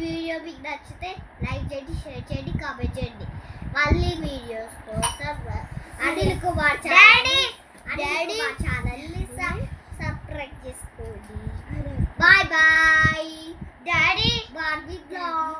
Video మీకు నచ్చితే like చేయండి, షేర్ చేయండి, కామెంట్ చేయండి. మళ్ళీ వీడియోస్ కోసం అనిల్ కుమార్ ఛానల్ని సబ్స్క్రైబ్ చేసుకోండి. Bye bye daddy. Barbie blog.